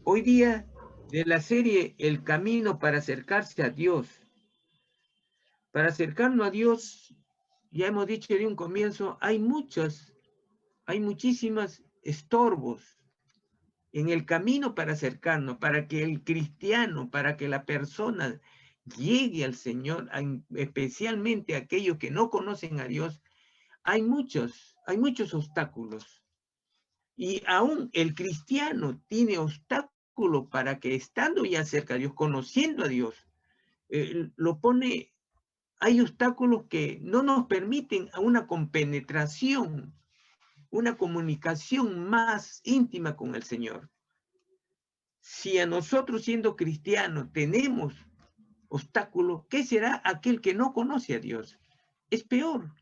Hoy día, de la serie El Camino para acercarse a Dios. Para acercarnos a Dios, ya hemos dicho de un comienzo, hay muchísimas estorbos en el camino para acercarnos, para que el cristiano, para que la persona llegue al Señor, especialmente aquellos que no conocen a Dios, hay muchos obstáculos. Y aún el cristiano tiene obstáculos para que estando ya cerca de Dios, conociendo a Dios, hay obstáculos que no nos permiten a una compenetración, una comunicación más íntima con el Señor. Si a nosotros siendo cristianos tenemos obstáculos, ¿qué será aquel que no conoce a Dios? Es peor.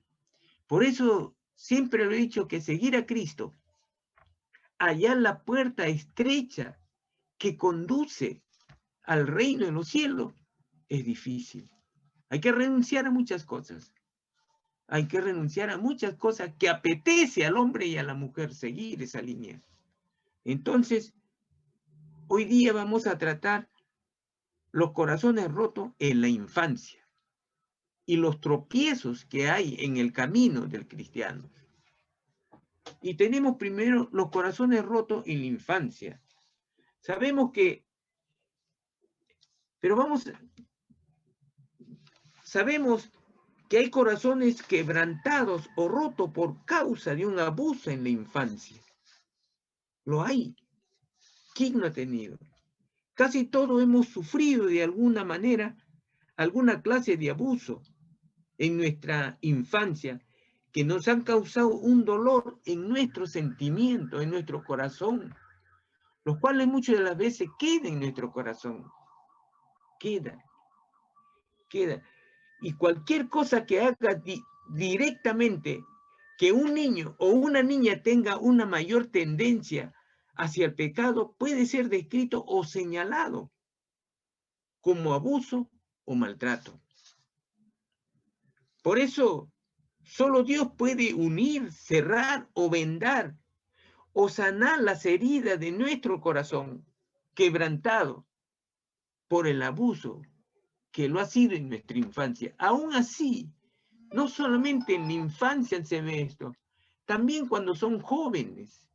Por eso siempre lo he dicho que seguir a Cristo, hallar la puerta estrecha que conduce al reino de los cielos, es difícil. Hay que renunciar a muchas cosas. Hay que renunciar a muchas cosas que apetece al hombre y a la mujer seguir esa línea. Entonces, hoy día vamos a tratar los corazones rotos en la infancia y los tropiezos que hay en el camino del cristiano. Y tenemos primero los corazones rotos en la infancia. Sabemos que, pero sabemos que hay corazones quebrantados o rotos por causa de un abuso en la infancia. Lo hay. ¿Quién no ha tenido? Casi todos hemos sufrido de alguna manera alguna clase de abuso en nuestra infancia que nos han causado un dolor en nuestro sentimiento, en nuestro corazón, los cuales muchas de las veces queda en nuestro corazón. Queda. Y cualquier cosa que haga directamente que un niño o una niña tenga una mayor tendencia hacia el pecado puede ser descrito o señalado como abuso o maltrato. Por eso, solo Dios puede unir, cerrar o vendar o sanar las heridas de nuestro corazón quebrantado por el abuso que lo ha sido en nuestra infancia. Aún así, no solamente en la infancia se ve esto, también cuando son jóvenes.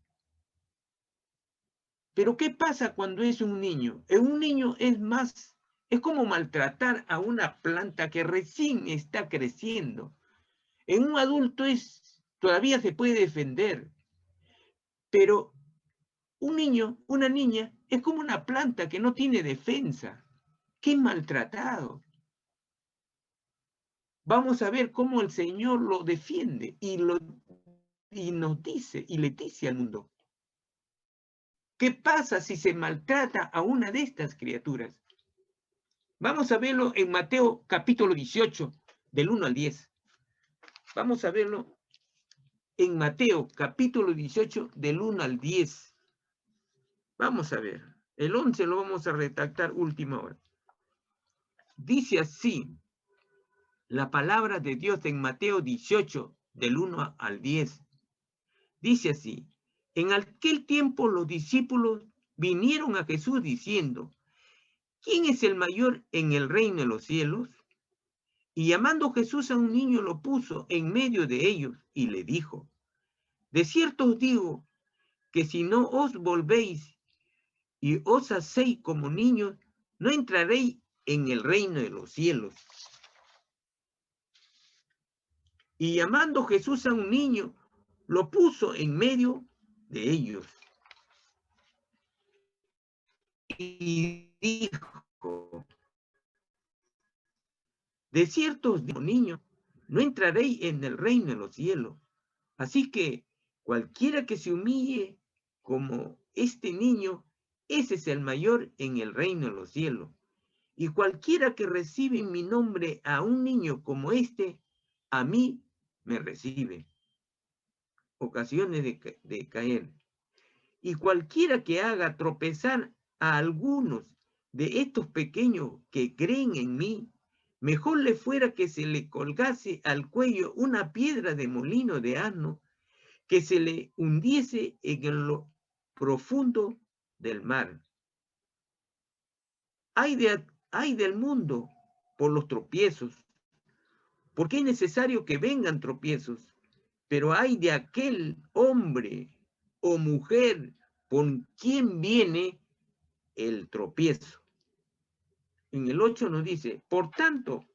Pero ¿qué pasa cuando es un niño? Un niño es como maltratar a una planta que recién está creciendo. En un adulto todavía se puede defender, pero un niño, una niña, es como una planta que no tiene defensa. ¡Qué maltratado! Vamos a ver cómo el Señor lo defiende y nos dice y le dice al mundo. ¿Qué pasa si se maltrata a una de estas criaturas? Vamos a verlo en Mateo capítulo 18, del 1 al 10. Vamos a verlo en Mateo capítulo 18, del 1 al 10. Vamos a ver. El 11 lo vamos a redactar última hora. Dice así la palabra de Dios en Mateo 18, del 1 al 10. Dice así: en aquel tiempo los discípulos vinieron a Jesús diciendo: ¿quién es el mayor en el reino de los cielos? Y llamando Jesús a un niño lo puso en medio de ellos y le dijo: de cierto os digo que si no os volvéis y os hacéis como niños, no entraréis en el reino de los cielos. Y llamando Jesús a un niño, lo puso en medio de ellos. Y dijo: de cierto os digo, niños, no entraréis en el reino de los cielos. Así que cualquiera que se humille como este niño, ese es el mayor en el reino de los cielos. Y cualquiera que recibe en mi nombre a un niño como este, a mí me recibe. Ocasiones de caer. Y cualquiera que haga tropezar a algunos de estos pequeños que creen en mí, mejor le fuera que se le colgase al cuello una piedra de molino de asno, que se le hundiese en lo profundo del mar. Ay del mundo por los tropiezos, porque es necesario que vengan tropiezos, pero ay de aquel hombre o mujer por quien viene el tropiezo. En el 8 nos dice, por tanto,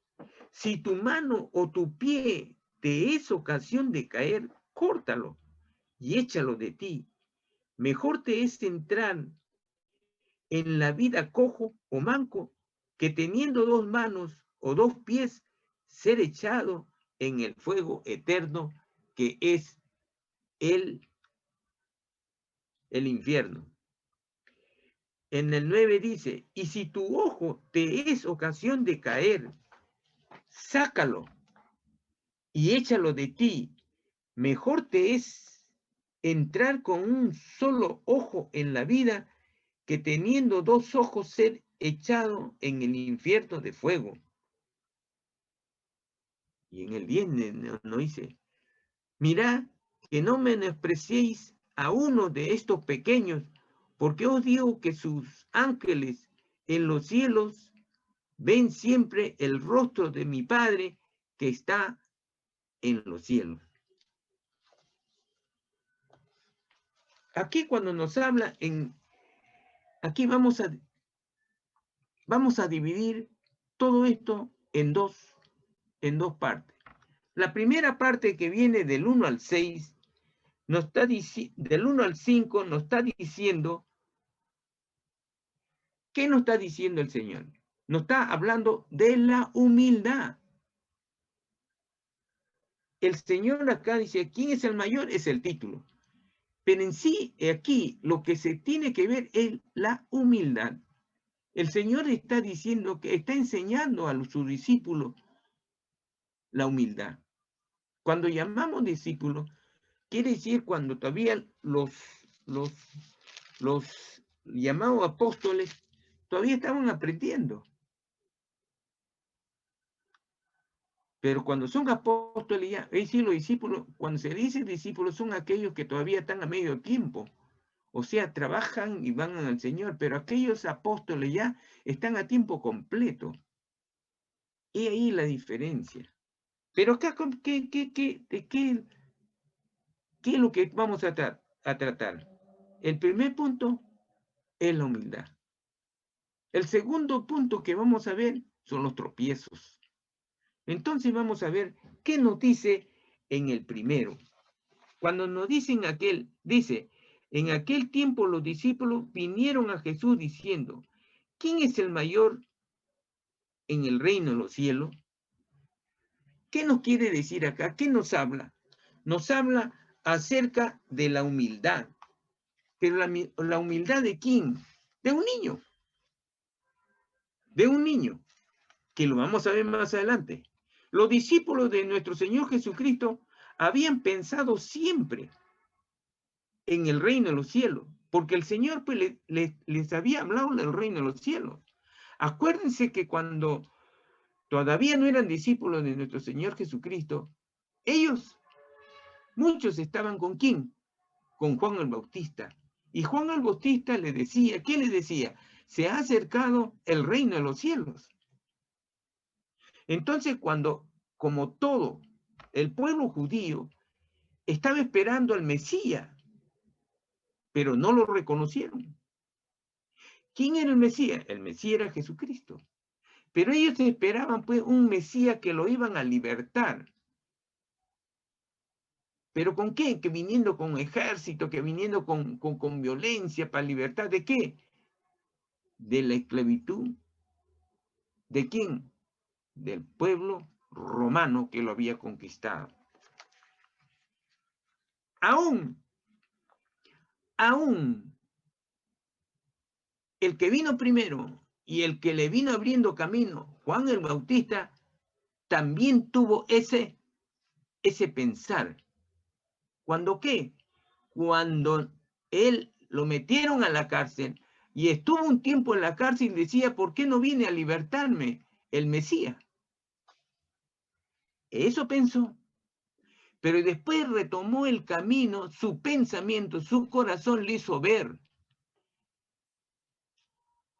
si tu mano o tu pie te es ocasión de caer, córtalo y échalo de ti. Mejor te es entrar en la vida cojo o manco que teniendo dos manos o dos pies ser echado en el fuego eterno que es el infierno. En el 9 dice, y si tu ojo te es ocasión de caer, sácalo y échalo de ti. Mejor te es entrar con un solo ojo en la vida que teniendo dos ojos ser echado en el infierno de fuego. Y en el 10 nos dice, mirad que no menospreciéis a uno de estos pequeños, porque os digo que sus ángeles en los cielos ven siempre el rostro de mi Padre que está en los cielos. Aquí cuando nos habla aquí vamos a dividir todo esto en dos partes. La primera parte que viene del 1 al 6, del 1 al 5 nos está diciendo, ¿qué nos está diciendo el Señor? Nos está hablando de la humildad. El Señor acá dice, ¿quién es el mayor? Es el título. Pero en sí, aquí, lo que se tiene que ver es la humildad. El Señor está diciendo que está enseñando a sus discípulos la humildad. Cuando llamamos discípulos, quiere decir cuando todavía los llamados apóstoles todavía estaban aprendiendo. Pero cuando son apóstoles ya, es decir, los discípulos, cuando se dice discípulos son aquellos que todavía están a medio tiempo. O sea, trabajan y van al Señor, pero aquellos apóstoles ya están a tiempo completo. Y ahí la diferencia. Pero acá, ¿qué es lo que vamos a tratar? El primer punto es la humildad. El segundo punto que vamos a ver son los tropiezos. Entonces vamos a ver qué nos dice en el primero. Cuando nos dicen dice, en aquel tiempo los discípulos vinieron a Jesús diciendo, ¿quién es el mayor en el reino de los cielos? ¿Qué nos quiere decir acá? ¿Qué nos habla? Nos habla acerca de la humildad. Pero la humildad ¿de quién? De un niño. De un niño, que lo vamos a ver más adelante. Los discípulos de nuestro Señor Jesucristo habían pensado siempre en el reino de los cielos, porque el Señor pues, les había hablado del reino de los cielos. Acuérdense que cuando todavía no eran discípulos de nuestro Señor Jesucristo, muchos estaban ¿con quién? Con Juan el Bautista. Y Juan el Bautista le decía, ¿qué le decía? Se ha acercado el reino de los cielos. Entonces, como todo el pueblo judío estaba esperando al Mesías, pero no lo reconocieron. ¿Quién era el Mesías? El Mesías era Jesucristo. Pero ellos esperaban pues un Mesías que lo iban a libertar. ¿Pero con qué? Que viniendo con ejército, que viniendo con violencia para libertad. ¿De qué? De la esclavitud. ¿De quién? Del pueblo romano que lo había conquistado. Aún el que vino primero y el que le vino abriendo camino, Juan el Bautista, también tuvo ese pensar. ¿Cuándo qué? Cuando él lo metieron a la cárcel y estuvo un tiempo en la cárcel y decía, ¿por qué no viene a libertarme el Mesías? Eso pensó. Pero después retomó el camino, su pensamiento, su corazón le hizo ver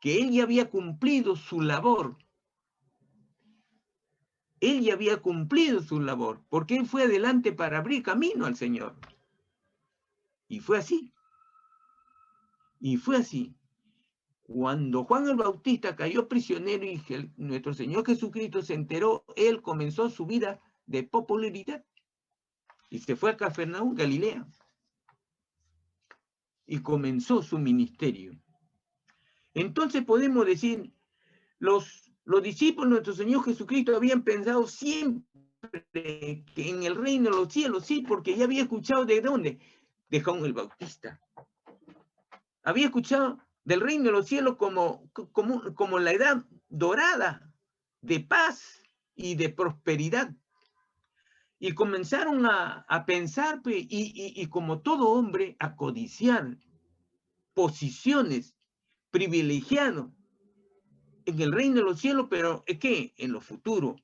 que él ya había cumplido su labor. Él ya había cumplido su labor, porque él fue adelante para abrir camino al Señor. Y fue así. Y fue así. Cuando Juan el Bautista cayó prisionero y nuestro Señor Jesucristo se enteró, él comenzó su vida de popularidad. Y se fue a Cafarnaúm, Galilea. Y comenzó su ministerio. Entonces podemos decir, los discípulos de nuestro Señor Jesucristo habían pensado siempre que en el reino de los cielos, sí, porque ya había escuchado de dónde, de Juan el Bautista. Había escuchado del reino de los cielos como la edad dorada de paz y de prosperidad. Y comenzaron a pensar, y como todo hombre, a codiciar posiciones privilegiadas en el reino de los cielos, pero ¿qué? En lo futuro.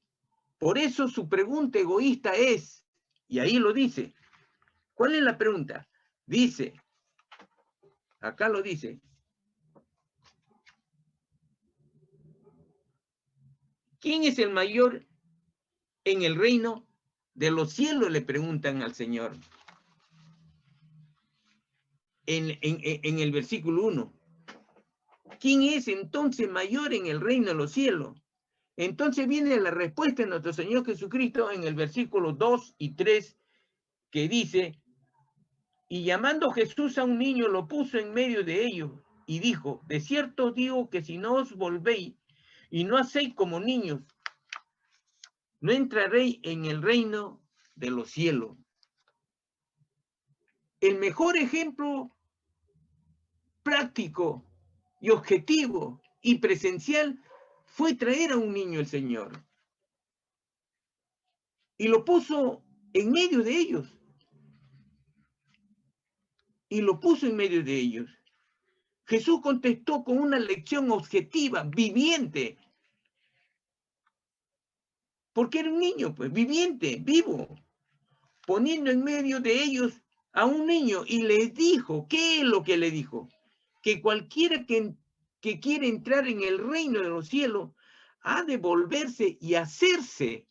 Por eso su pregunta egoísta es, y ahí lo dice, ¿cuál es la pregunta? Dice, acá lo dice, ¿quién es el mayor en el reino de los cielos? Le preguntan al Señor. En el versículo 1. ¿Quién es entonces mayor en el reino de los cielos? Entonces viene la respuesta de nuestro Señor Jesucristo en el versículo 2 y 3, que dice, y llamando Jesús a un niño, lo puso en medio de ellos, y dijo, de cierto digo que si no os volvéis y no hacéis como niños, no entraréis en el reino de los cielos. El mejor ejemplo práctico y objetivo y presencial fue traer a un niño el Señor. Y lo puso en medio de ellos. Y lo puso en medio de ellos. Jesús contestó con una lección objetiva, viviente. Porque era un niño, pues, viviente, vivo. Poniendo en medio de ellos a un niño y les dijo, ¿qué es lo que le dijo? Que cualquiera que quiere entrar en el reino de los cielos ha de volverse y hacerse.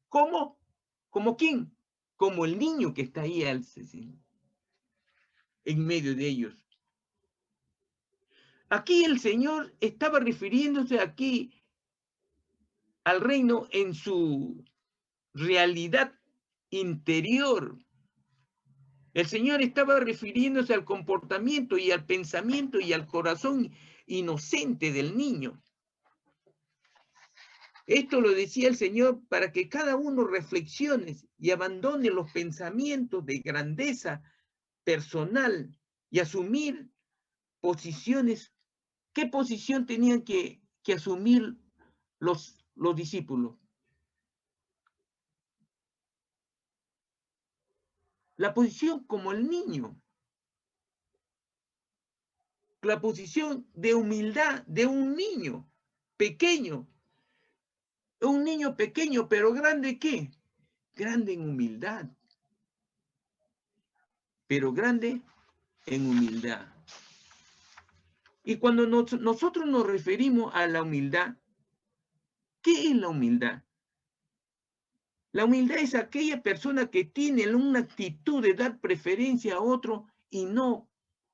¿Cómo? ¿Como quién? Como el niño que está ahí en medio de ellos. Aquí el Señor estaba refiriéndose aquí al reino en su realidad interior. El Señor estaba refiriéndose al comportamiento y al pensamiento y al corazón inocente del niño. Esto lo decía el Señor para que cada uno reflexione y abandone los pensamientos de grandeza personal y asumir posiciones. ¿Qué posición tenían que asumir los discípulos? La posición como el niño. La posición de humildad de un niño pequeño. Un niño pequeño, pero grande, ¿qué? Grande en humildad. Pero grande en humildad. Y cuando nosotros nos referimos a la humildad, ¿qué es la humildad? La humildad es aquella persona que tiene una actitud de dar preferencia a otro y no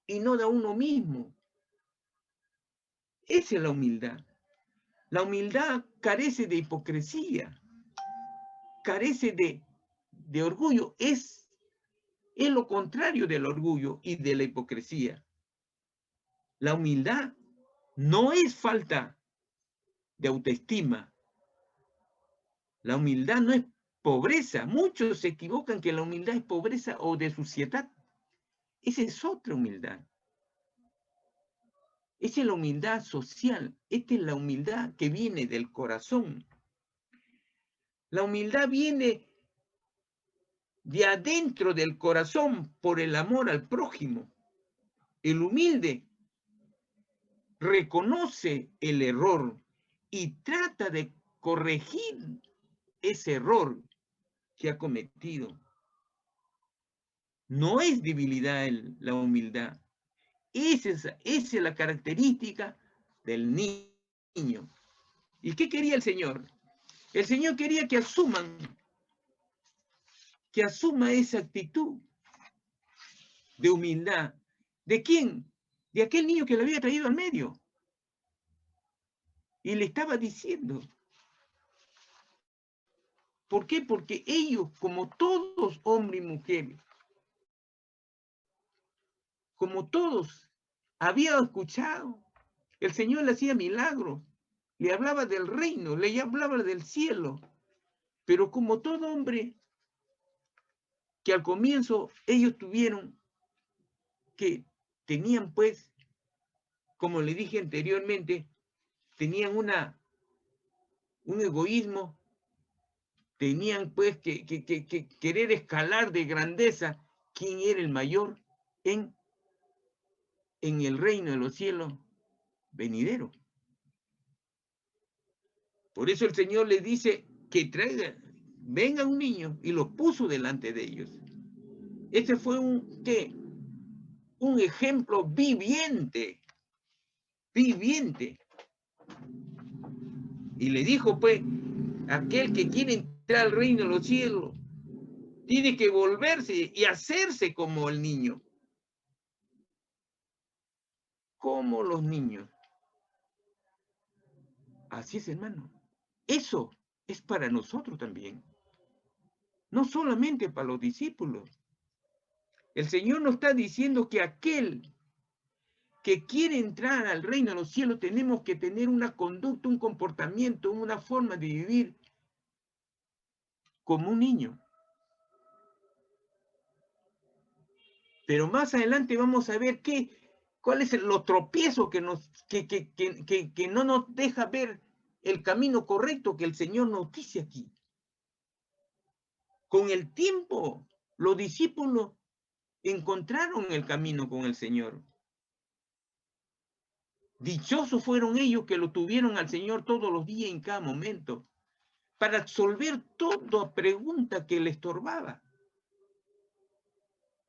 da uno mismo. Esa es la humildad. La humildad carece de hipocresía, carece de orgullo. Es lo contrario del orgullo y de la hipocresía. La humildad no es falta de autoestima. La humildad no es pobreza. Muchos se equivocan que la humildad es pobreza o de suciedad. Esa es otra humildad. Esa es la humildad social. Esta es la humildad que viene del corazón. La humildad viene de adentro del corazón por el amor al prójimo. El humilde reconoce el error y trata de corregir ese error que ha cometido. No es debilidad la humildad. Esa es la característica del niño. ¿Y qué quería el Señor? El Señor quería que asuma esa actitud de humildad. ¿De quién? De aquel niño que le había traído al medio. Y le estaba diciendo. ¿Por qué? Porque ellos, como todos, hombre y mujer, como todos, habían escuchado. El Señor le hacía milagros, le hablaba del reino, le hablaba del cielo. Pero como todo hombre, que al comienzo ellos tuvieron que tenían pues, como le dije anteriormente, tenían un egoísmo, tenían pues que querer escalar de grandeza quién era el mayor en el reino de los cielos venidero. Por eso el Señor les dice que venga un niño, y lo puso delante de ellos. Ese fue un ejemplo viviente. Y le dijo pues, aquel que quiere entrar al reino de los cielos, tiene que volverse y hacerse como el niño. Como los niños. Así es, hermano. Eso es para nosotros también. No solamente para los discípulos. El Señor nos está diciendo que aquel que quiere entrar al reino de los cielos, tenemos que tener una conducta, un comportamiento, una forma de vivir como un niño. Pero más adelante vamos a ver cuál es los tropiezos que no nos deja ver el camino correcto que el Señor nos dice aquí. Con el tiempo, los discípulos encontraron el camino con el Señor. Dichosos fueron ellos que lo tuvieron al Señor todos los días en cada momento, para resolver toda pregunta que le estorbaba.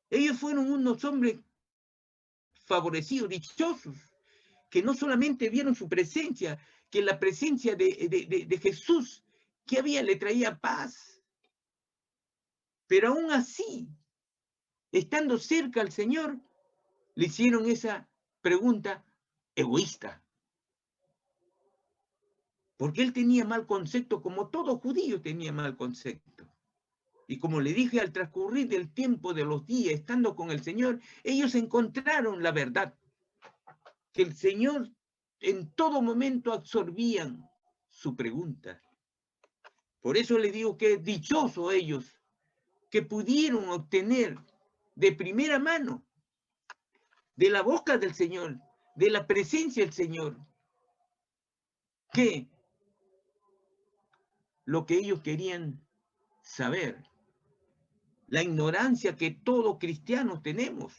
Ellos fueron unos hombres favorecidos, dichosos, que no solamente vieron su presencia, que la presencia de Jesús, que le traía paz. Pero aún así, estando cerca al Señor, le hicieron esa pregunta egoísta. Porque él tenía mal concepto, como todo judío tenía mal concepto. Y como le dije, al transcurrir del tiempo de los días, estando con el Señor, ellos encontraron la verdad. Que el Señor en todo momento absorbían su pregunta. Por eso le digo que dichosos ellos que pudieron obtener de primera mano, de la boca del Señor, de la presencia del Señor, que lo que ellos querían saber, la ignorancia que todos cristianos tenemos.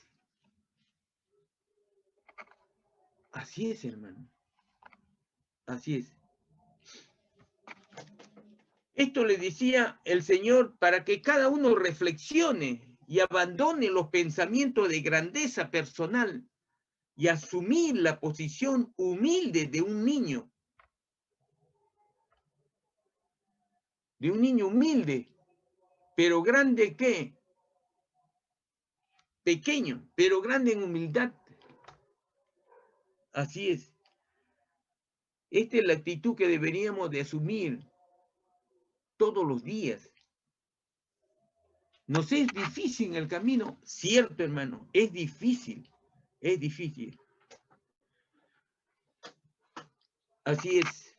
Así es, hermano. Así es. Esto le decía el Señor para que cada uno reflexione y abandone los pensamientos de grandeza personal y asumir la posición humilde de un niño. De un niño humilde, pero grande ¿qué? Pequeño, pero grande en humildad. Así es. Esta es la actitud que deberíamos de asumir todos los días. Nos es difícil en el camino, cierto, hermano, es difícil, es difícil. Así es.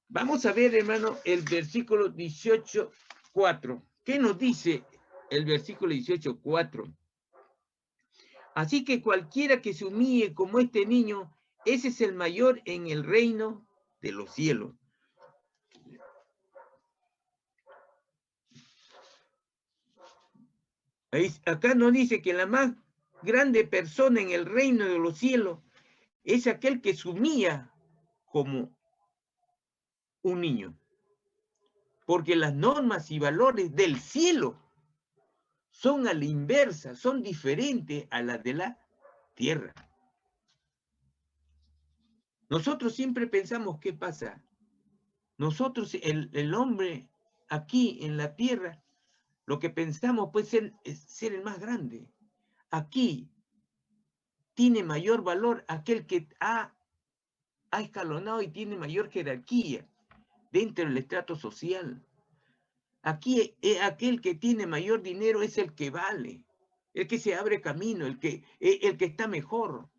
Vamos a ver, hermano, el versículo 18:4. ¿Qué nos dice el versículo 18:4? Así que cualquiera que se humille como este niño, ese es el mayor en el reino de los cielos. Acá nos dice que la más grande persona en el reino de los cielos es aquel que se humilla como un niño. Porque las normas y valores del cielo son a la inversa, son diferentes a las de la tierra. Nosotros siempre pensamos, ¿qué pasa? Nosotros, el hombre aquí en la tierra, lo que pensamos puede ser, es ser el más grande. Aquí tiene mayor valor aquel que ha escalonado y tiene mayor jerarquía dentro del estrato social. Aquí aquel que tiene mayor dinero es el que vale, el que se abre camino, el que está mejor.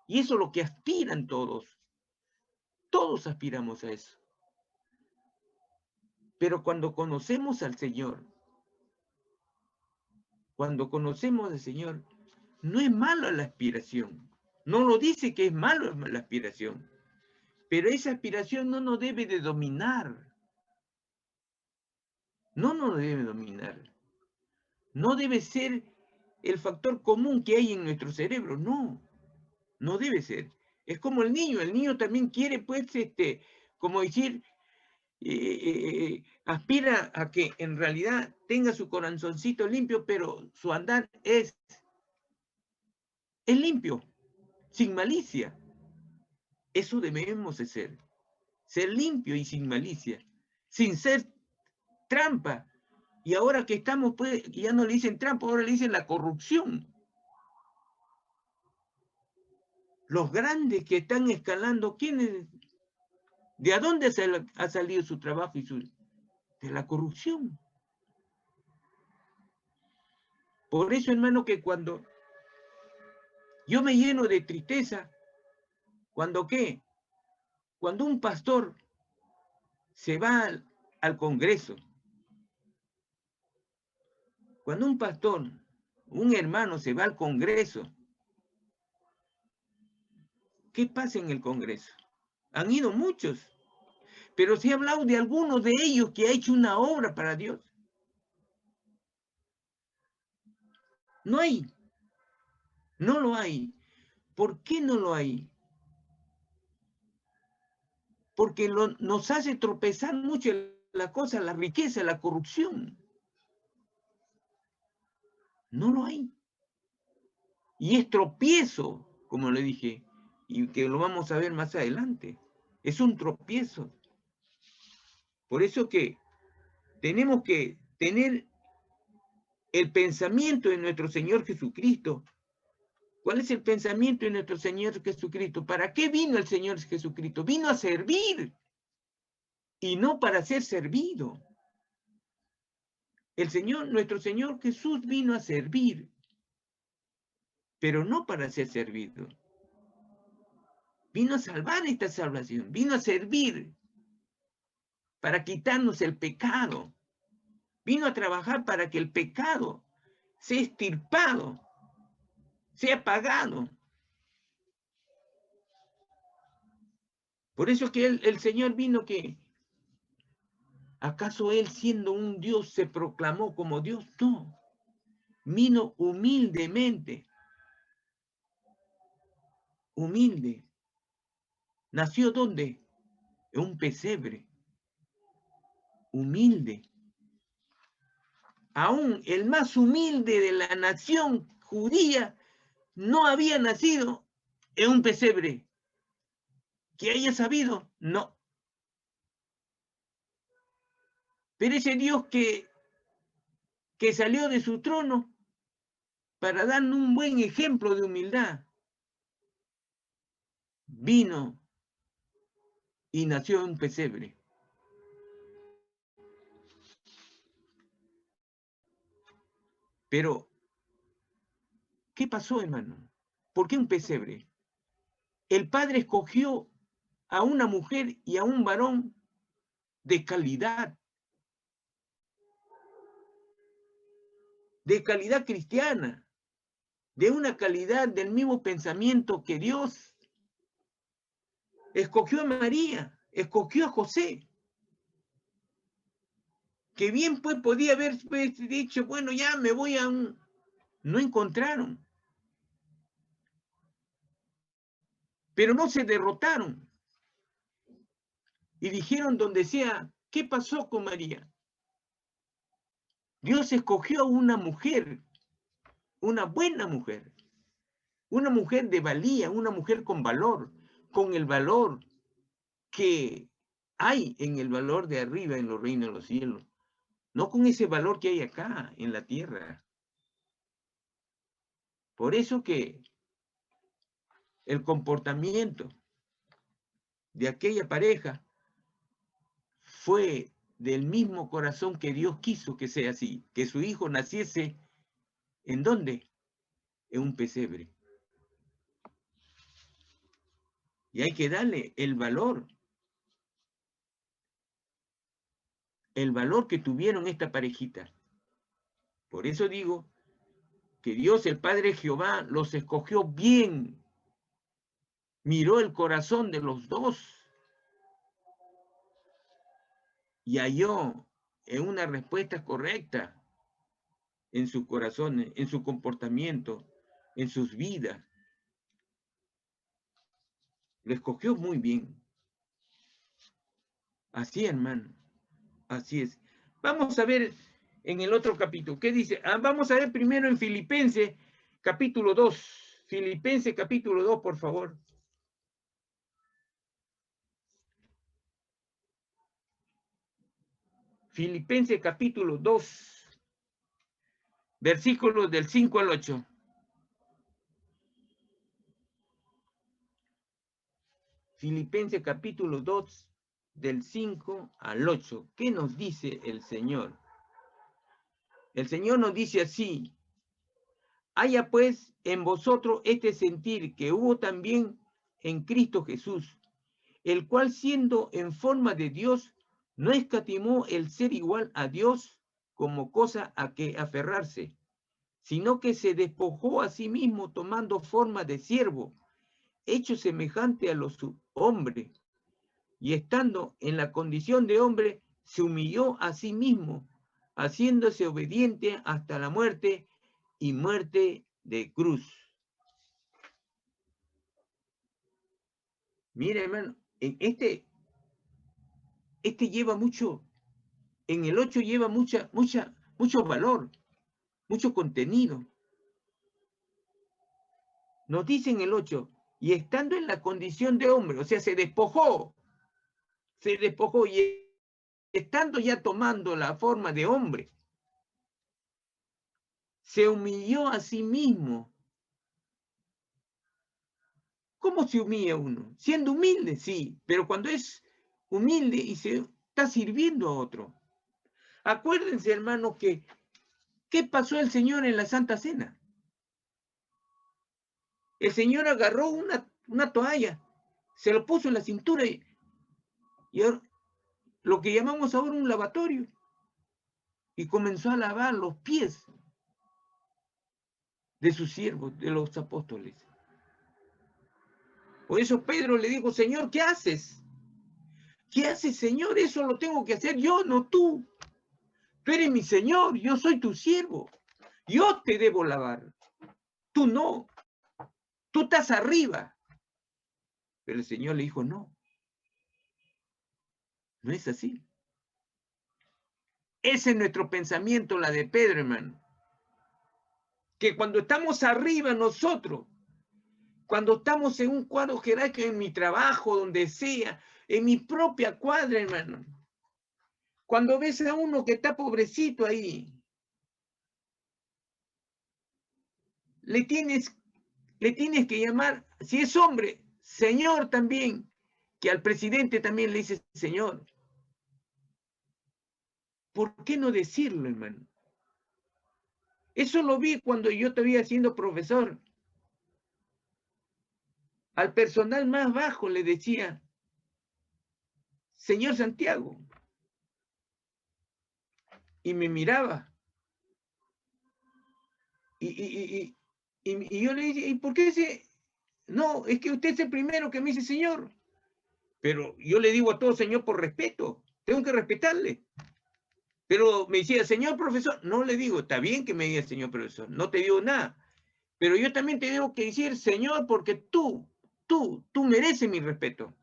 Y eso es lo que aspiran todos. Todos aspiramos a eso. Pero cuando conocemos al Señor, no es malo la aspiración. No lo dice que es malo la aspiración. Pero esa aspiración no nos debe de dominar. No nos debe dominar. No debe ser el factor común que hay en nuestro cerebro. No, no debe ser. Es como el niño también quiere, pues, como decir, aspira a que en realidad tenga su corazoncito limpio, pero su andar es limpio, sin malicia. Eso debemos de ser limpio y sin malicia, sin ser trampa. Y ahora que estamos, pues, ya no le dicen trampa, ahora le dicen la corrupción. Los grandes que están escalando, ¿quiénes? ¿De dónde ha salido su trabajo de la corrupción? Por eso, hermano, que cuando yo me lleno de tristeza, ¿cuando qué? Cuando un pastor se va al Congreso, cuando un pastor, un hermano se va al Congreso, ¿qué pasa en el Congreso? Han ido muchos, pero se ha hablado de algunos de ellos que ha hecho una obra para Dios. No hay, no lo hay. ¿Por qué no lo hay? Porque nos hace tropezar mucho la cosa, la riqueza, la corrupción. No lo hay. Y es tropiezo, como le dije, y que lo vamos a ver más adelante. Es un tropiezo. Por eso que tenemos que tener el pensamiento de nuestro Señor Jesucristo. ¿Cuál es el pensamiento de nuestro Señor Jesucristo? ¿Para qué vino el Señor Jesucristo? Vino a servir y no para ser servido. Nuestro Señor Jesús vino a servir, pero no para ser servido. Vino a salvar esta salvación, vino a servir para quitarnos el pecado. Vino a trabajar para que el pecado sea extirpado, sea pagado. Por eso que el Señor vino que, ¿acaso Él siendo un Dios se proclamó como Dios? No, vino humildemente, humilde. ¿Nació dónde? En un pesebre, humilde. Aún el más humilde de la nación judía no había nacido en un pesebre. ¿Que haya sabido? No. Pero ese Dios que salió de su trono para darnos un buen ejemplo de humildad, vino y nació en un pesebre. Pero, ¿qué pasó, hermano? ¿Por qué un pesebre? El Padre escogió a una mujer y a un varón de calidad cristiana, de una calidad del mismo pensamiento que Dios. Escogió a María, escogió a José, que bien pues podía haber dicho, bueno, ya me voy a un... No encontraron, pero no se derrotaron. Y dijeron donde sea, ¿qué pasó con María? Dios escogió a una mujer, una buena mujer, una mujer de valía, una mujer con valor, con el valor que hay en el valor de arriba en los reinos de los cielos, no con ese valor que hay acá en la tierra. Por eso que el comportamiento de aquella pareja fue del mismo corazón que Dios quiso que sea así, que su hijo naciese, ¿en dónde? En un pesebre. Y hay que darle el valor que tuvieron esta parejita. Por eso digo que Dios, el Padre Jehová, los escogió bien, miró el corazón de los dos y halló en una respuesta correcta en sus corazones, en su comportamiento, en sus vidas. Lo escogió muy bien. Así, hermano. Así es. Vamos a ver en el otro capítulo. ¿Qué dice? Vamos a ver primero en Filipenses, capítulo 2. Filipenses, capítulo 2, por favor. Filipenses, capítulo 2. Versículos del 5 al 8. Filipenses, capítulo 2, del 5 al 8. ¿Qué nos dice el Señor? El Señor nos dice así: haya pues en vosotros este sentir que hubo también en Cristo Jesús, el cual siendo en forma de Dios, no escatimó el ser igual a Dios como cosa a que aferrarse, sino que se despojó a sí mismo tomando forma de siervo, hecho semejante a los hombres, y estando en la condición de hombre, se humilló a sí mismo, haciéndose obediente hasta la muerte y muerte de cruz. Mira, hermano, en este lleva mucho, en el 8 lleva mucho valor, mucho contenido. Nos dice en el 8, y estando en la condición de hombre, o sea, se despojó y estando ya tomando la forma de hombre, se humilló a sí mismo. ¿Cómo se humilla uno? Siendo humilde, sí, pero cuando es humilde y se está sirviendo a otro. Acuérdense, hermano, que ¿qué pasó el Señor en la Santa Cena? El Señor agarró una toalla, se lo puso en la cintura y lo que llamamos ahora un lavatorio, y comenzó a lavar los pies de sus siervos, de los apóstoles. Por eso Pedro le dijo: Señor, ¿qué haces? ¿Qué haces, Señor? Eso lo tengo que hacer yo, no tú. Tú eres mi Señor, yo soy tu siervo. Yo te debo lavar. Tú no. Tú estás arriba. Pero el Señor le dijo: no. No es así. Ese es nuestro pensamiento, la de Pedro, hermano. Que cuando estamos arriba nosotros, cuando estamos en un cuadro jerárquico, en mi trabajo, donde sea, en mi propia cuadra, hermano, cuando ves a uno que está pobrecito ahí, le tienes que llamar, si es hombre, señor también, que al presidente también le dice señor. ¿Por qué no decirlo, hermano? Eso lo vi cuando yo estaba siendo profesor. Al personal más bajo le decía señor Santiago. Y me miraba. Y yo le dije: ¿y por qué dice? No, es que usted es el primero que me dice señor. Pero yo le digo a todo señor por respeto. Tengo que respetarle. Pero me decía: señor profesor. No le digo: está bien que me diga señor profesor. No te digo nada. Pero yo también te debo que decir señor, porque tú mereces mi respeto.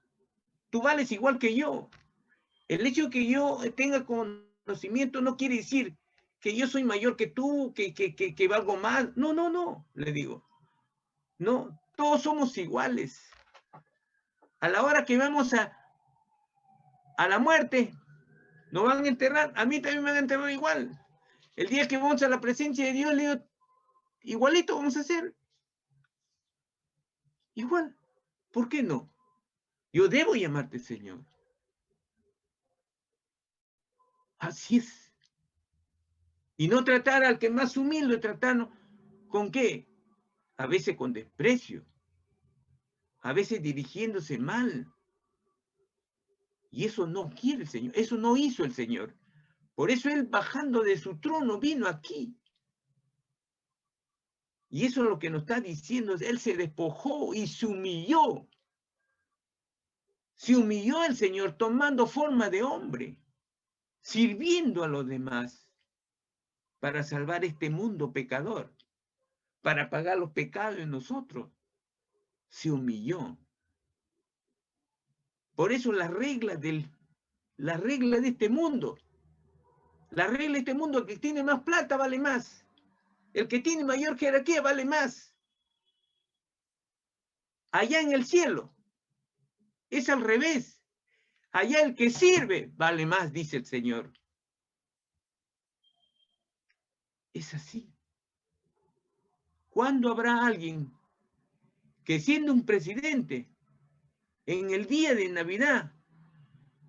Tú vales igual que yo. El hecho de que yo tenga conocimiento no quiere decir que yo soy mayor que tú, que valgo más. No, le digo. No, todos somos iguales. A la hora que vamos a la muerte, nos van a enterrar. A mí también me van a enterrar igual. El día que vamos a la presencia de Dios, le digo, igualito vamos a hacer. Igual. ¿Por qué no? Yo debo llamarte Señor. Así es. Y no tratar al que más humilde, tratarnos ¿con qué? A veces con desprecio. A veces dirigiéndose mal. Y eso no quiere el Señor. Eso no hizo el Señor. Por eso Él, bajando de su trono, vino aquí. Y eso es lo que nos está diciendo. Él se despojó y se humilló. Se humilló el Señor tomando forma de hombre, sirviendo a los demás para salvar este mundo pecador, para pagar los pecados de nosotros. Se humilló. Por eso las reglas de este mundo, la regla de este mundo, el que tiene más plata vale más. El que tiene mayor jerarquía vale más. Allá en el cielo es al revés. Allá el que sirve vale más, dice el Señor. Es así. ¿Cuándo habrá alguien que, siendo un presidente, en el día de Navidad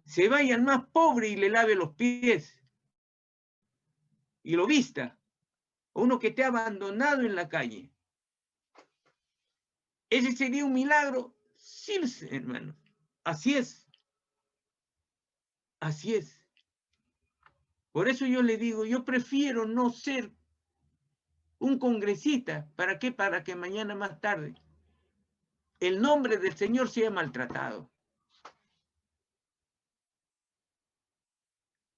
se vaya al más pobre y le lave los pies y lo vista? Uno que te ha abandonado en la calle. ¿Ese sería un milagro? Sí, hermano. Así es. Así es. Por eso yo le digo, yo prefiero no ser un congresista. ¿Para qué? Para que mañana más tarde el nombre del Señor sea maltratado.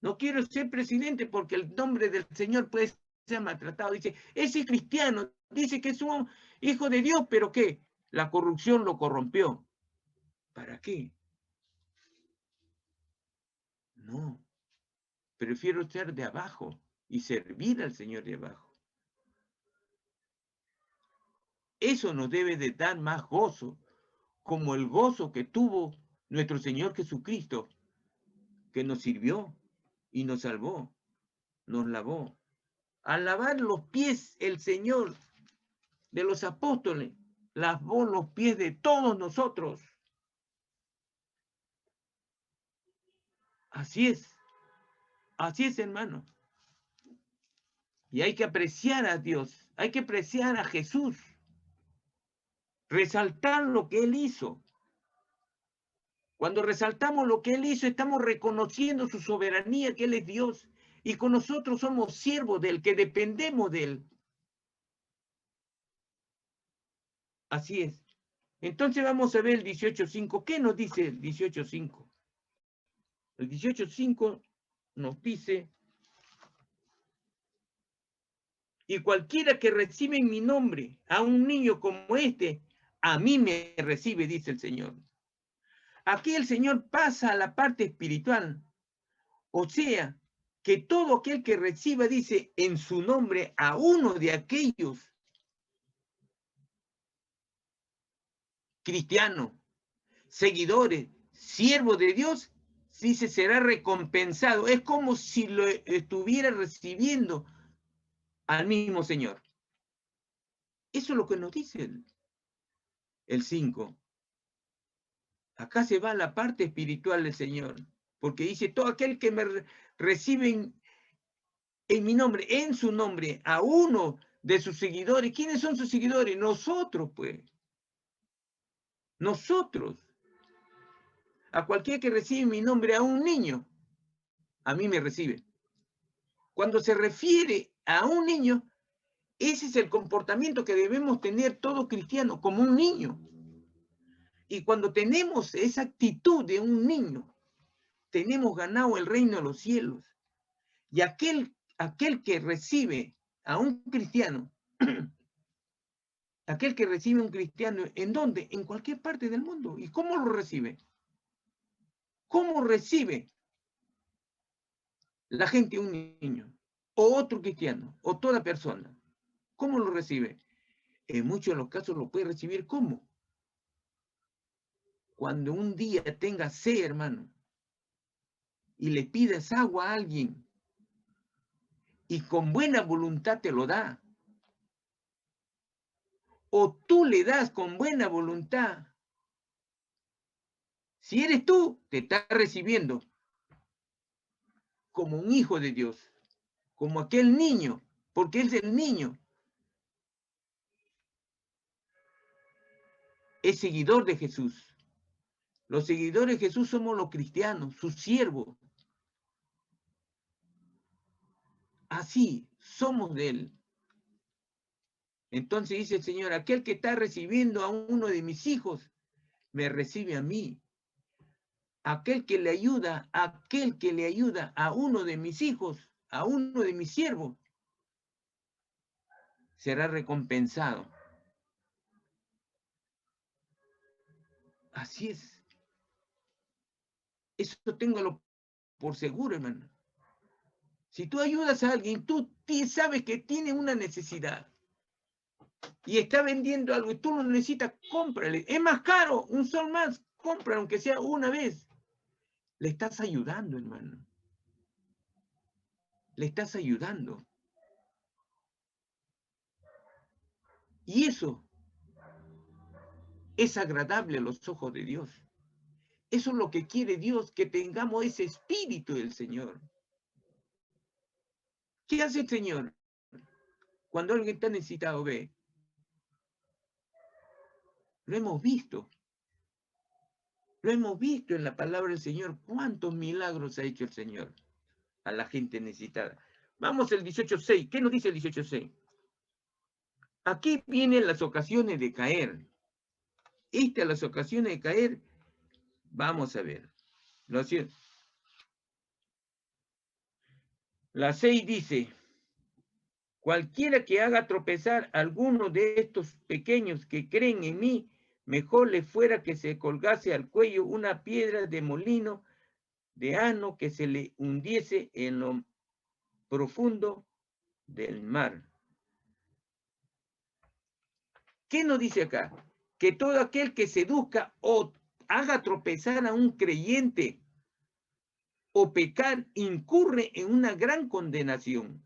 No quiero ser presidente porque el nombre del Señor puede ser maltratado. Dice, ese cristiano, dice que es un hijo de Dios, pero ¿qué? La corrupción lo corrompió. ¿Para qué? No. Prefiero ser de abajo y servir al Señor de abajo. Eso nos debe de dar más gozo, como el gozo que tuvo nuestro Señor Jesucristo, que nos sirvió y nos salvó, nos lavó. Al lavar los pies el Señor de los apóstoles, lavó los pies de todos nosotros. Así es, hermano. Y hay que apreciar a Dios, hay que apreciar a Jesús, resaltar lo que Él hizo. Cuando resaltamos lo que Él hizo, estamos reconociendo su soberanía, que Él es Dios, y con nosotros somos siervos de Él, que dependemos de Él. Así es. Entonces vamos a ver el 18.5. ¿Qué nos dice el 18.5? El 18.5 nos dice, y cualquiera que recibe en mi nombre a un niño como este, a mí me recibe, dice el Señor. Aquí el Señor pasa a la parte espiritual. O sea, que todo aquel que reciba, dice, en su nombre a uno de aquellos cristianos, seguidores, siervos de Dios, dice, será recompensado. Es como si lo estuviera recibiendo al mismo Señor. Eso es lo que nos dice el 5. Acá se va a la parte espiritual del Señor, porque dice, todo aquel que me recibe en mi nombre, en su nombre, a uno de sus seguidores. ¿Quiénes son sus seguidores? Nosotros, pues. Nosotros. A cualquiera que recibe mi nombre, a un niño, a mí me recibe. Cuando se refiere a un niño, ese es el comportamiento que debemos tener todo cristiano, como un niño. Y cuando tenemos esa actitud de un niño, tenemos ganado el reino de los cielos. Y aquel que recibe a un cristiano, aquel que recibe a un cristiano, ¿en dónde? En cualquier parte del mundo. ¿Y cómo lo recibe? ¿Cómo recibe la gente un niño? O otro cristiano, o toda persona. ¿Cómo lo recibe? En muchos de los casos lo puede recibir ¿cómo? cuando un día tengas sed, hermano, y le pidas agua a alguien, y con buena voluntad te lo da, o tú le das con buena voluntad, si eres tú, te estás recibiendo como un hijo de Dios, como aquel niño, porque es el niño, es seguidor de Jesús. Los seguidores de Jesús somos los cristianos, sus siervos. Así, somos de Él. Entonces dice el Señor, aquel que está recibiendo a uno de mis hijos, me recibe a mí. Aquel que le ayuda a uno de mis hijos, a uno de mis siervos, será recompensado. Así es. Eso téngalo por seguro, hermano. Si tú ayudas a alguien, tú sabes que tiene una necesidad y está vendiendo algo y tú lo necesitas, cómprale. Es más caro, un sol más, compra, aunque sea una vez. Le estás ayudando, hermano. Le estás ayudando. Y eso es agradable a los ojos de Dios. Eso es lo que quiere Dios, que tengamos ese espíritu del Señor. ¿Qué hace el Señor? Cuando alguien está necesitado, ve. Lo hemos visto. Lo hemos visto en la palabra del Señor. ¿Cuántos milagros ha hecho el Señor a la gente necesitada? Vamos al 18:6. ¿Qué nos dice el 18:6? Aquí vienen las ocasiones de caer. Las ocasiones de caer, vamos a ver. La 6 dice, cualquiera que haga tropezar a alguno de estos pequeños que creen en mí, mejor le fuera que se colgase al cuello una piedra de molino de asno que se le hundiese en lo profundo del mar. ¿Qué nos dice acá? Que todo aquel que seduzca o haga tropezar a un creyente o pecar incurre en una gran condenación.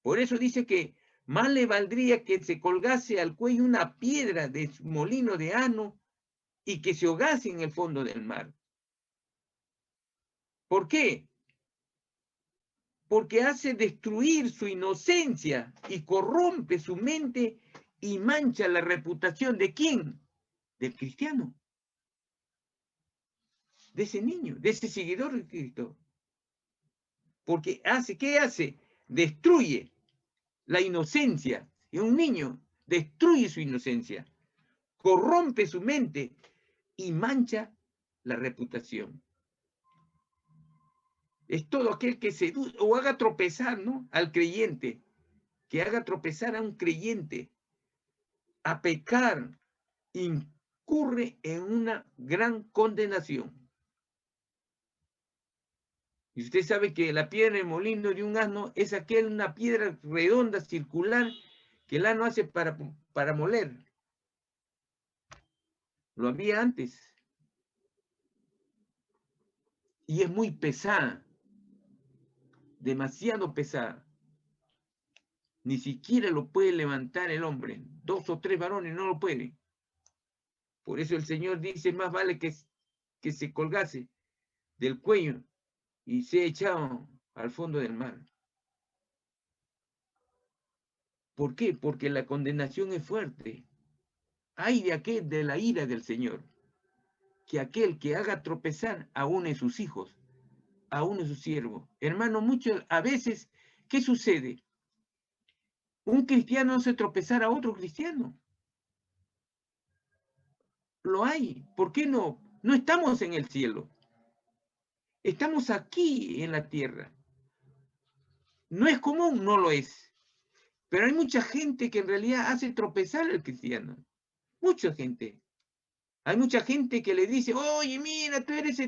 Por eso dice que más le valdría que se colgase al cuello una piedra de molino de asno y que se ahogase en el fondo del mar. ¿Por qué? Porque hace destruir su inocencia y corrompe su mente y mancha la reputación ¿de quién? Del cristiano. De ese niño, de ese seguidor de Cristo. Porque ¿qué hace? Destruye la inocencia. Y un niño destruye su inocencia, corrompe su mente y mancha la reputación. Es todo aquel que seduce o haga tropezar, ¿no?, al creyente, que haga tropezar a un creyente a pecar, incurre en una gran condenación. Y usted sabe que la piedra de molino de un asno es una piedra redonda, circular, que el asno hace para moler. Lo había antes. Y es muy pesada. Demasiado pesada. Ni siquiera lo puede levantar el hombre. 2 o 3 varones no lo pueden. Por eso el Señor dice, más vale que se colgase del cuello y sea echado al fondo del mar. ¿Por qué? Porque la condenación es fuerte. Ay de aquel de la ira del Señor, que aquel que haga tropezar a uno de sus hijos, a uno de sus siervos. Hermano, a veces, ¿qué sucede? Un cristiano hace tropezar a otro cristiano. Lo hay. ¿Por qué no? No estamos en el cielo. Estamos aquí en la tierra. No es común, no lo es. Pero hay mucha gente que en realidad hace tropezar al cristiano. Mucha gente. Hay mucha gente que le dice, oye, mira, tú eres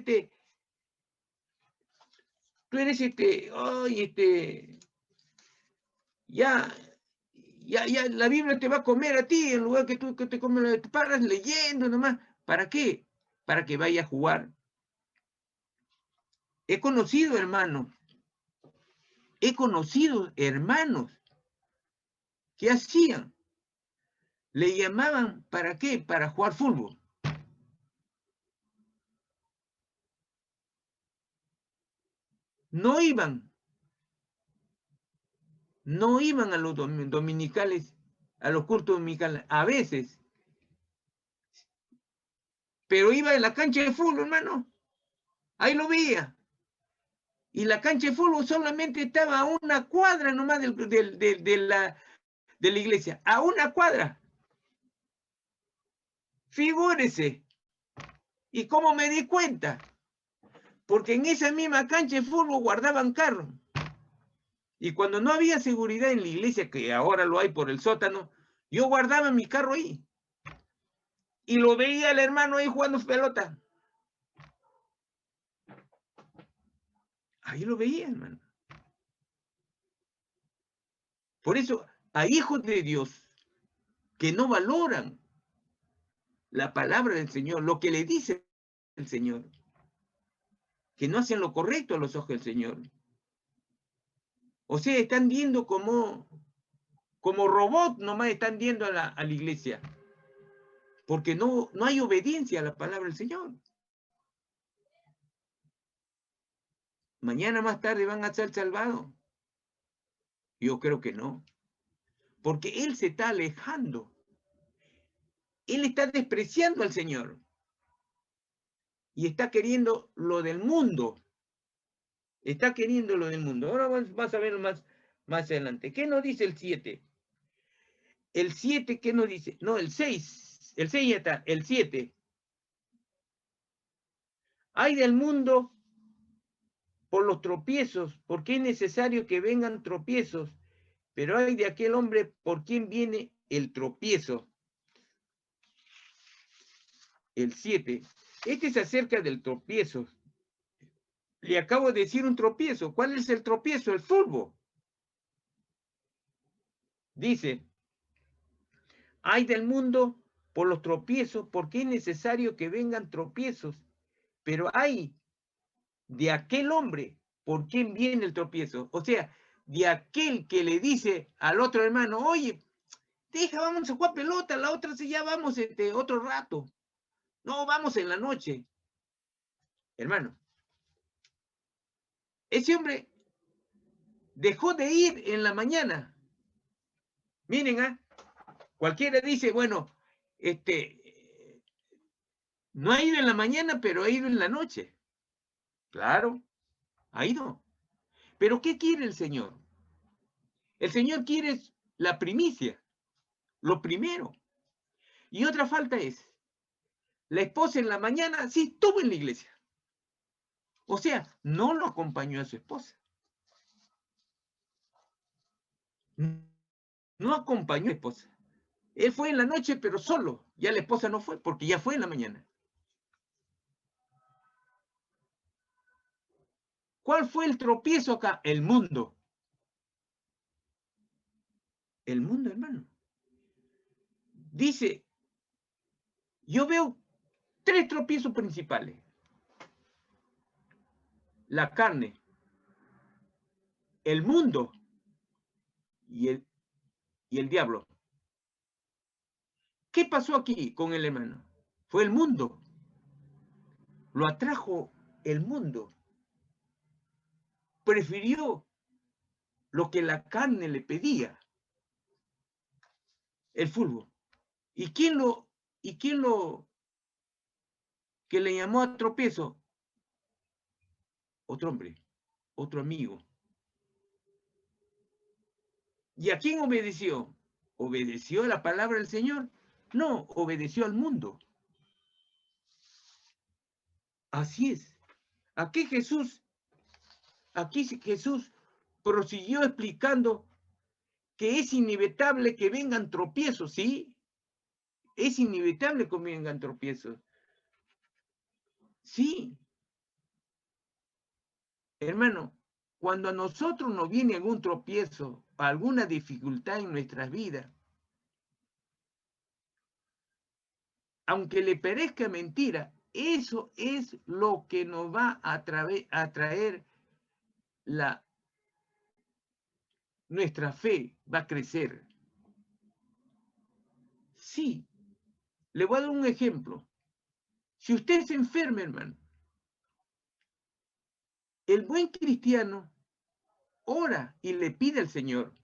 oye, ya, la Biblia te va a comer a ti, en lugar que tú te comes, te paras leyendo nomás. ¿Para qué? para que vaya a jugar. He conocido hermanos que hacían, le llamaban, ¿para qué? Para jugar fútbol. No iban a los dominicales, a los cultos dominicales, a veces, pero iba en la cancha de fútbol, hermano. Ahí lo veía. Y la cancha de fútbol solamente estaba a una cuadra nomás de la iglesia. A una cuadra. Figúrese. ¿Y cómo me di cuenta? Porque en esa misma cancha de fútbol guardaban carros. Y cuando no había seguridad en la iglesia, que ahora lo hay por el sótano, yo guardaba mi carro ahí. Y lo veía el hermano ahí jugando pelota. Ahí lo veía, hermano. Por eso hay hijos de Dios que no valoran la palabra del Señor, lo que le dice el Señor, que no hacen lo correcto a los ojos del Señor. O sea, están viendo como robot, nomás están viendo a la iglesia, porque no hay obediencia a la palabra del Señor. Mañana más tarde van a ser salvados. Yo creo que no, porque Él se está alejando. Él está despreciando al Señor y está queriendo lo del mundo. Está queriendo lo del mundo. Ahora vas a ver más adelante. ¿Qué nos dice el 7? El 7, ¿qué nos dice? No, el 6. El 6 ya está. El 7. Hay del mundo por los tropiezos, porque es necesario que vengan tropiezos, pero hay de aquel hombre por quien viene el tropiezo. El 7. Este es acerca del tropiezo. Le acabo de decir un tropiezo. ¿Cuál es el tropiezo? El fútbol. Dice, hay del mundo por los tropiezos, porque es necesario que vengan tropiezos, pero hay de aquel hombre por quien viene el tropiezo. O sea, de aquel que le dice al otro hermano, oye, vamos a jugar pelota, la otra sí, ya vamos otro rato. No, vamos en la noche. Hermano, ese hombre dejó de ir en la mañana. Miren, cualquiera dice, bueno, no ha ido en la mañana, pero ha ido en la noche. Claro, ha ido. Pero ¿qué quiere el Señor? El Señor quiere la primicia, lo primero. Y otra falta es, la esposa en la mañana sí estuvo en la iglesia. O sea, no lo acompañó a su esposa. No acompañó a la esposa. Él fue en la noche, pero solo. Ya la esposa no fue, porque ya fue en la mañana. ¿Cuál fue el tropiezo acá? El mundo. El mundo, hermano. Dice, yo veo 3 tropiezos principales. La carne, el mundo y el diablo. ¿Qué pasó aquí con el hermano? Fue el mundo. Lo atrajo el mundo. Prefirió lo que la carne le pedía. El fútbol. ¿Y quién que le llamó a tropiezo? Otro hombre, otro amigo. ¿Y a quién obedeció? ¿Obedeció a la palabra del Señor? No, obedeció al mundo. Así es. Aquí Jesús prosiguió explicando que es inevitable que vengan tropiezos, ¿sí? Es inevitable que vengan tropiezos. Sí. Hermano, cuando a nosotros nos viene algún tropiezo, alguna dificultad en nuestras vidas, aunque le parezca mentira, Eso es lo que nos va a traer nuestra fe, va a crecer. Sí, le voy a dar un ejemplo. Si usted se enferma, hermano, el buen cristiano ora y le pide al Señor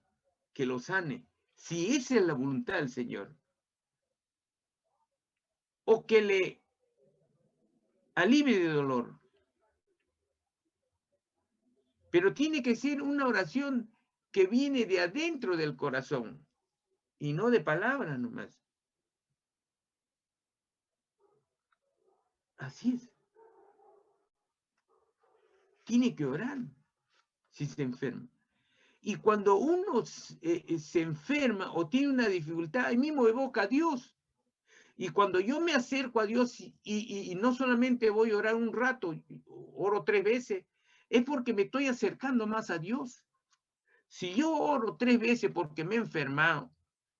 que lo sane, si esa es la voluntad del Señor, o que le alivie de dolor. Pero tiene que ser una oración que viene de adentro del corazón y no de palabras nomás. Así es. Tiene que orar si se enferma. Y cuando uno se enferma o tiene una dificultad, ahí mismo evoca a Dios. Y cuando yo me acerco a Dios y no solamente voy a orar un rato, oro 3 veces, es porque me estoy acercando más a Dios. Si yo oro 3 veces porque me he enfermado,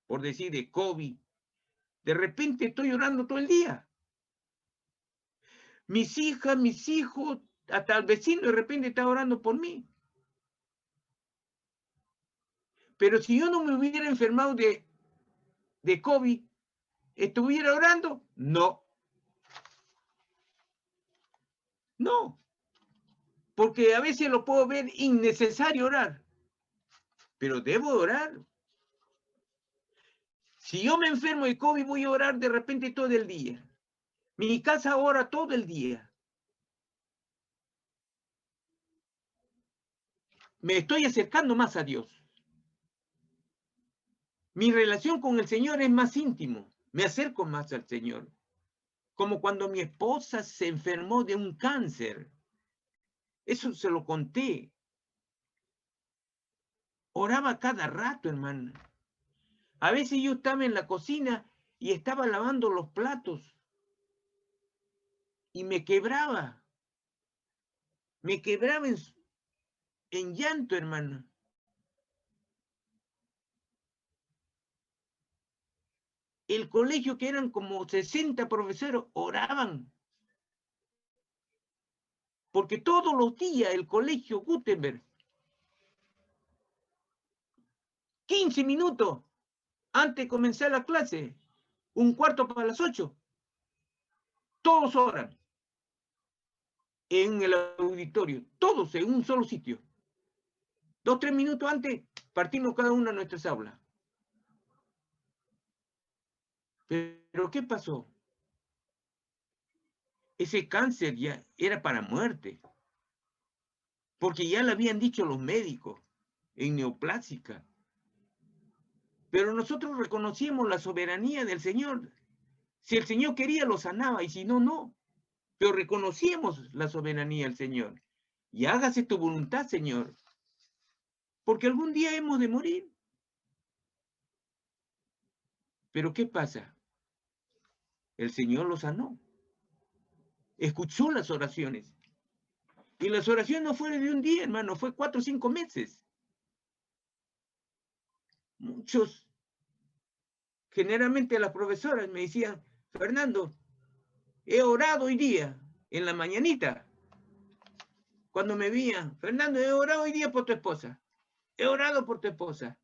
por decir de COVID, de repente estoy orando todo el día. Mis hijas, mis hijos, hasta el vecino de repente está orando por mí. Pero si yo no me hubiera enfermado de COVID, ¿estuviera orando? No. No. Porque a veces lo puedo ver innecesario orar. Pero debo orar. Si yo me enfermo de COVID, voy a orar de repente todo el día. Mi casa ora todo el día. Me estoy acercando más a Dios. Mi relación con el Señor es más íntimo. Me acerco más al Señor. Como cuando mi esposa se enfermó de un cáncer. Eso se lo conté. Oraba cada rato, hermano. A veces yo estaba en la cocina y estaba lavando los platos y me quebraba. Me quebraba en llanto, hermano. El colegio, que eran como 60 profesores, oraban. Porque todos los días el colegio Gutenberg, 15 minutos antes de comenzar la clase, 7:15, todos oran en el auditorio, todos en un solo sitio. 2, 3 minutos antes partimos cada uno a nuestras aulas. Pero ¿qué pasó? Ese cáncer ya era para muerte, porque ya le habían dicho los médicos en neoplásica. Pero nosotros reconocíamos la soberanía del Señor. Si el Señor quería, lo sanaba, y si no, no. Pero reconocíamos la soberanía del Señor. Y hágase tu voluntad, Señor. Porque algún día hemos de morir. Pero ¿qué pasa? El Señor lo sanó. Escuchó las oraciones. Y las oraciones no fueron de un día, hermano, fue 4 o 5 meses. Muchos, generalmente las profesoras me decían, Fernando, he orado hoy día, en la mañanita, cuando me veían, Fernando, he orado hoy día por tu esposa. He orado por tu esposa.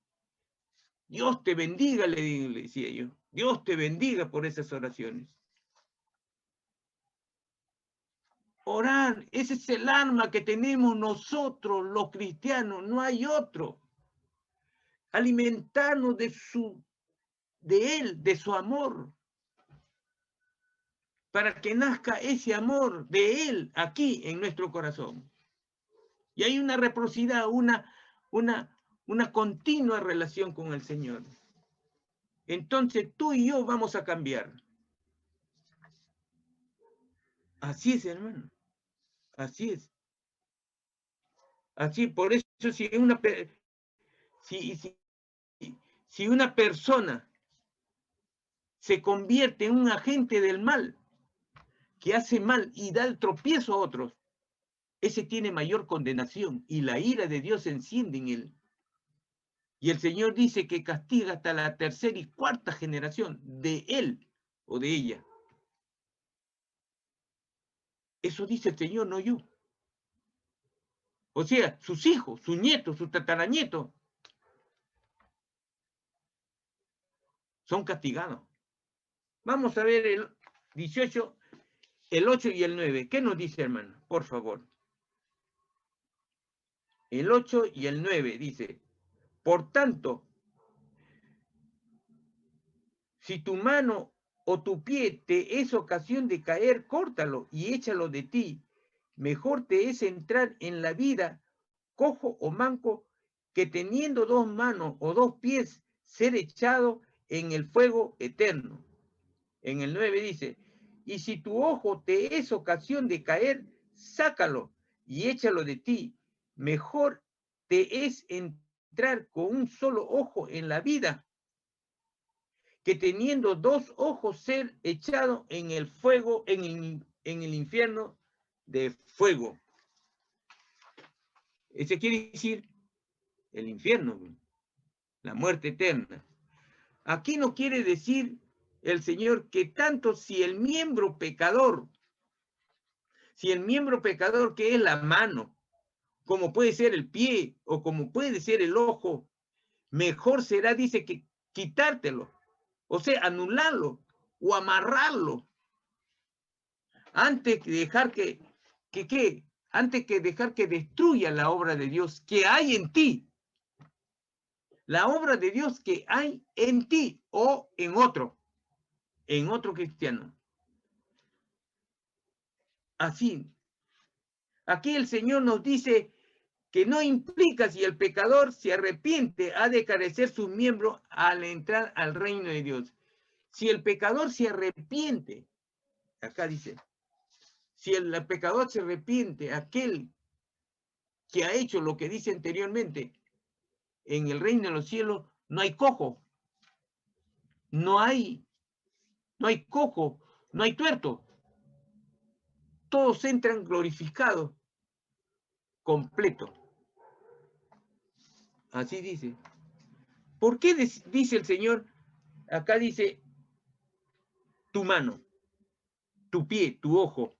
Dios te bendiga, le decía yo. Dios te bendiga por esas oraciones. Orar, ese es el arma que tenemos nosotros, los cristianos, no hay otro. Alimentarnos de Él, de su amor, para que nazca ese amor de Él aquí en nuestro corazón. Y hay una reciprocidad, una continua relación con el Señor. Entonces tú y yo vamos a cambiar. Así es, hermano. Así es. Así, por eso si una persona se convierte en un agente del mal, que hace mal y da el tropiezo a otros, ese tiene mayor condenación y la ira de Dios se enciende en él. Y el Señor dice que castiga hasta la 3ª y 4ª generación de él o de ella. Eso dice el Señor, no yo. O sea, sus hijos, sus nietos, sus tataranietos son castigados. Vamos a ver el 18, el 8 y el 9. ¿Qué nos dice, hermano? Por favor. El 8 y el 9 dice, por tanto, si tu mano o tu pie te es ocasión de caer, córtalo y échalo de ti. Mejor te es entrar en la vida cojo o manco que teniendo dos manos o dos pies ser echado en el fuego eterno. En el 9 dice, y si tu ojo te es ocasión de caer, sácalo y échalo de ti. Mejor te es entrar con un solo ojo en la vida que teniendo dos ojos ser echado en el fuego, en el infierno de fuego. Ese quiere decir el infierno, la muerte eterna. Aquí no quiere decir el Señor que tanto si el miembro pecador que es la mano, como puede ser el pie o como puede ser el ojo, mejor será, dice, que quitártelo, o sea, anularlo o amarrarlo, antes que dejar antes que dejar que destruya la obra de Dios que hay en ti. La obra de Dios que hay en ti o en otro cristiano. Así, aquí el Señor nos dice que no implica si el pecador se arrepiente, ha de carecer sus miembros al entrar al reino de Dios. Si el pecador se arrepiente, acá dice, si el pecador se arrepiente, aquel que ha hecho lo que dice anteriormente, en el reino de los cielos no hay cojo, no hay cojo, no hay tuerto. Todos entran glorificados, completo. Así dice. ¿Por qué dice el Señor? Acá dice, tu mano, tu pie, tu ojo,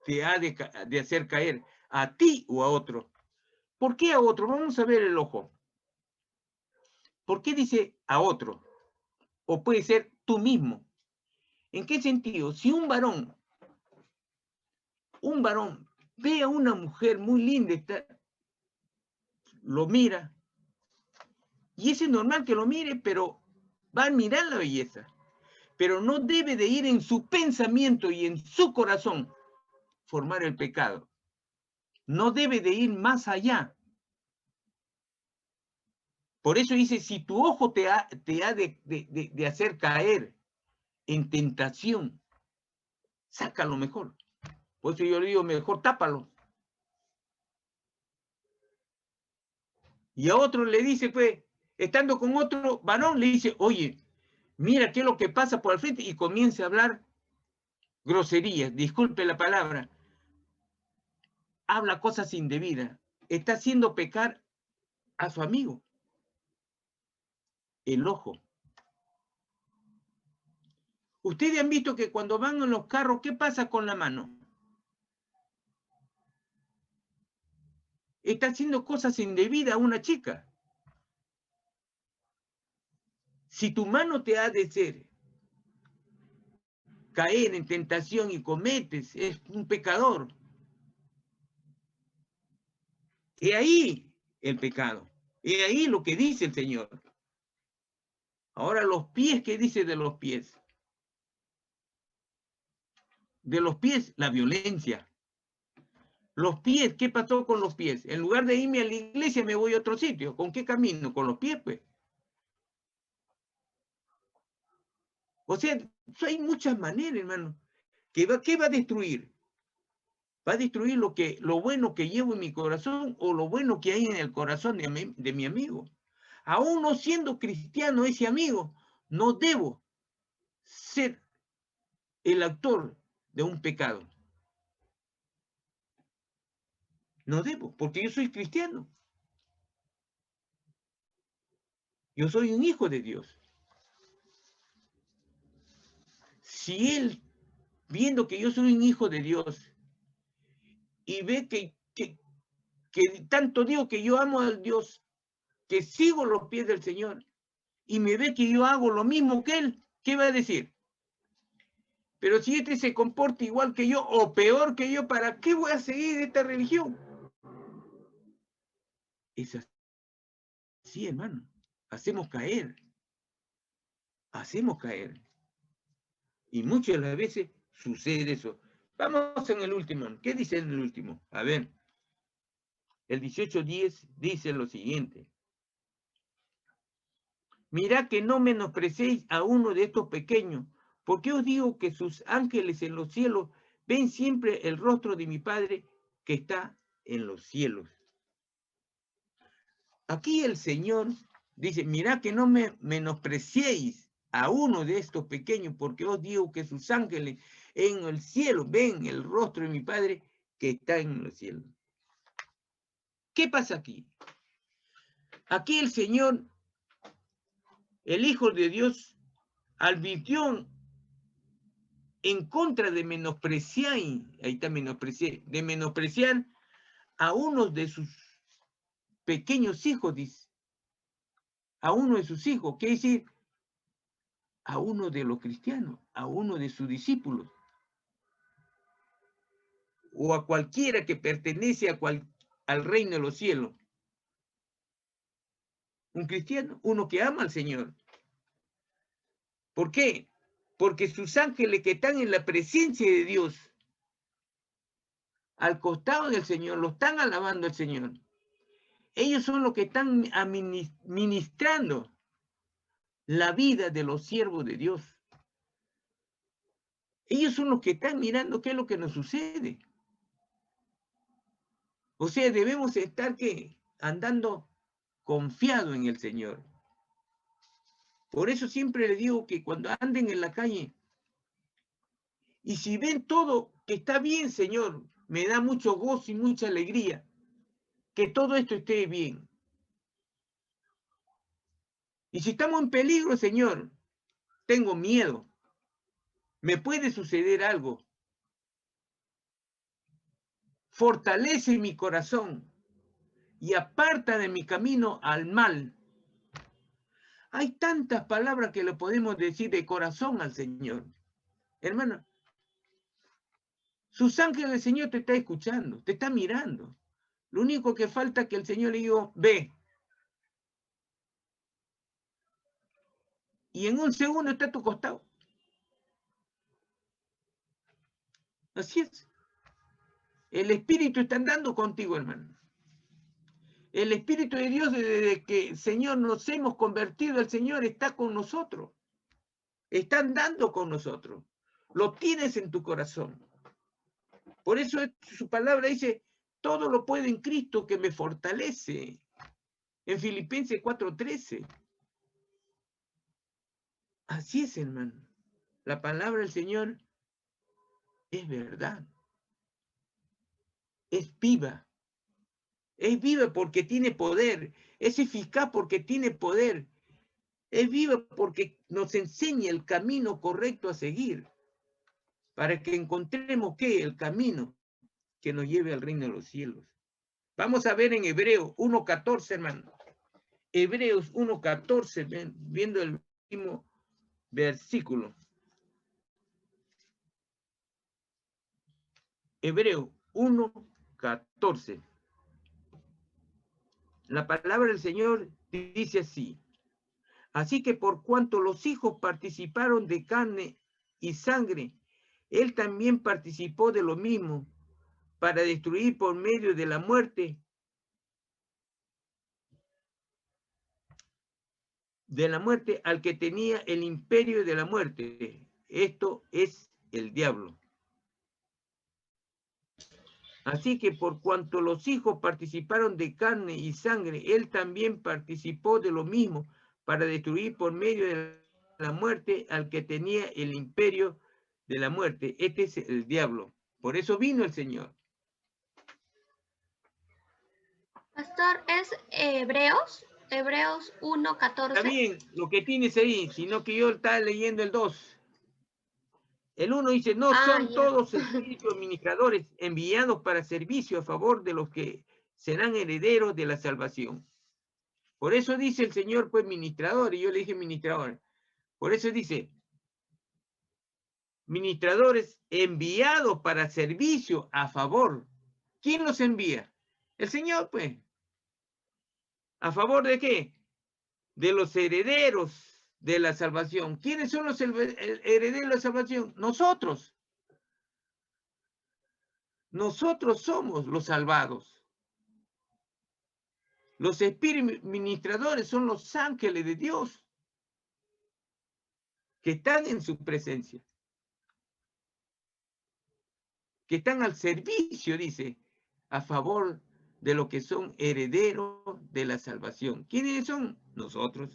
te ha de hacer caer a ti o a otro. ¿Por qué a otro? Vamos a ver el ojo. ¿Por qué dice a otro? O puede ser tú mismo. ¿En qué sentido? Si un varón ve a una mujer muy linda, lo mira, y es normal que lo mire, pero va a mirar la belleza. Pero no debe de ir en su pensamiento y en su corazón formar el pecado. No debe de ir más allá. Por eso dice, si tu ojo te ha de hacer caer en tentación, sácalo mejor. Por eso yo le digo, mejor tápalo. Y a otro le dice, pues, estando con otro varón, le dice, oye, mira qué es lo que pasa por el frente, y comienza a hablar groserías, disculpe la palabra, habla cosas indebidas, está haciendo pecar a su amigo, el ojo. Ustedes han visto que cuando van en los carros, ¿qué pasa con la mano? Está haciendo cosas indebidas a una chica. Si tu mano te ha de ser caer en tentación y cometes, es un pecador. He ahí el pecado. He ahí lo que dice el Señor. Ahora los pies, ¿qué dice de los pies? De los pies, la violencia. Los pies, ¿qué pasó con los pies? En lugar de irme a la iglesia, me voy a otro sitio. ¿Con qué camino? Con los pies, pues. O sea, hay muchas maneras, hermano. ¿Qué va a destruir? ¿Va a destruir lo bueno que llevo en mi corazón o lo bueno que hay en el corazón de mi amigo? Aún no siendo cristiano ese amigo, no debo ser el autor de un pecado. No debo, porque yo soy cristiano. Yo soy un hijo de Dios. Si él, viendo que yo soy un hijo de Dios, y ve que tanto digo que yo amo al Dios, que sigo los pies del Señor, y me ve que yo hago lo mismo que Él, ¿qué va a decir? Pero si este se comporta igual que yo o peor que yo, ¿para qué voy a seguir esta religión? Es así, hermano. Hacemos caer. Hacemos caer. Y muchas de las veces sucede eso. Vamos en el último. ¿Qué dice en el último? A ver. El 18:10 dice lo siguiente. Mirad que no menospreciéis a uno de estos pequeños, porque os digo que sus ángeles en los cielos ven siempre el rostro de mi Padre que está en los cielos. Aquí el Señor dice, mirad que no me menospreciéis a uno de estos pequeños, porque os digo que sus ángeles en el cielo ven el rostro de mi Padre que está en los cielos. ¿Qué pasa aquí? Aquí el Señor, el Hijo de Dios, advirtió en contra de menospreciar, ahí está de menospreciar a uno de sus pequeños hijos, dice, a uno de sus hijos, ¿qué decir? A uno de los cristianos, a uno de sus discípulos, o a cualquiera que pertenece al reino de los cielos. Un cristiano, uno que ama al Señor. ¿Por qué? Porque sus ángeles que están en la presencia de Dios, al costado del Señor, lo están alabando al Señor. Ellos son los que están ministrando la vida de los siervos de Dios. Ellos son los que están mirando qué es lo que nos sucede. O sea, debemos estar andando confiado en el Señor. Por eso siempre les digo que cuando anden en la calle, y si ven todo que está bien, Señor, me da mucho gozo y mucha alegría que todo esto esté bien. Y si estamos en peligro, Señor, tengo miedo. Me puede suceder algo. Fortalece mi corazón y aparta de mi camino al mal. Hay tantas palabras que le podemos decir de corazón al Señor. Hermano, sus ángeles del Señor te está escuchando, te está mirando. Lo único que falta es que el Señor le diga, ve. Y en un segundo está a tu costado. Así es. El Espíritu está andando contigo, hermano. El Espíritu de Dios, desde que, Señor, nos hemos convertido al Señor, está con nosotros. Está andando con nosotros. Lo tienes en tu corazón. Por eso su palabra dice, todo lo puedo en Cristo que me fortalece. En Filipenses 4:13. Así es, hermano. La palabra del Señor es verdad. Es viva. Es viva porque tiene poder. Es eficaz porque tiene poder. Es viva porque nos enseña el camino correcto a seguir. Para que encontremos, ¿qué? El camino que nos lleve al reino de los cielos. Vamos a ver en Hebreos 1:14, hermano. Hebreos 1:14, viendo el último versículo. Hebreos 1:14. La palabra del Señor dice así. Así que por cuanto los hijos participaron de carne y sangre, Él también participó de lo mismo, para destruir por medio de la muerte al que tenía el imperio de la muerte. Esto es el diablo. Así que por cuanto los hijos participaron de carne y sangre, Él también participó de lo mismo, para destruir por medio de la muerte al que tenía el imperio de la muerte. Este es el diablo. Por eso vino el Señor. Pastor, ¿es Hebreos 1:14? Está bien lo que tienes ahí, sino que yo estaba leyendo el 2. El 1 dice, no Ah, son ya. todos espíritus ministradores enviados para servicio a favor de los que serán herederos de la salvación. Por eso dice el Señor, pues, ministrador, y yo le dije ministrador. Por eso dice, ministradores enviados para servicio a favor. ¿Quién los envía? El Señor, pues. ¿A favor de qué? De los herederos de la salvación. ¿Quiénes son los herederos de la salvación? Nosotros. Nosotros somos los salvados. Los espíritus ministradores son los ángeles de Dios que están en su presencia, que están al servicio, dice, a favor de los que son herederos de la salvación. ¿Quiénes son? Nosotros.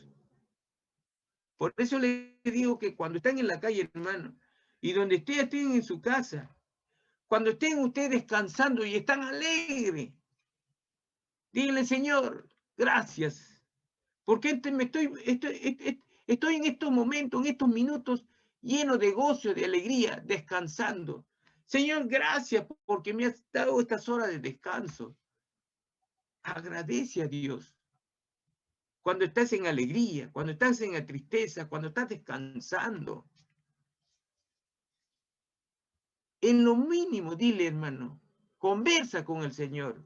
Por eso les digo que cuando están en la calle, hermano, y donde estén en su casa, cuando estén ustedes descansando y están alegres, díganle, Señor, gracias, porque estoy en estos momentos, en estos minutos, lleno de gozo, de alegría, descansando. Señor, gracias porque me has dado estas horas de descanso. Agradece a Dios. Cuando estás en alegría, cuando estás en la tristeza, cuando estás descansando. En lo mínimo, dile, hermano, conversa con el Señor.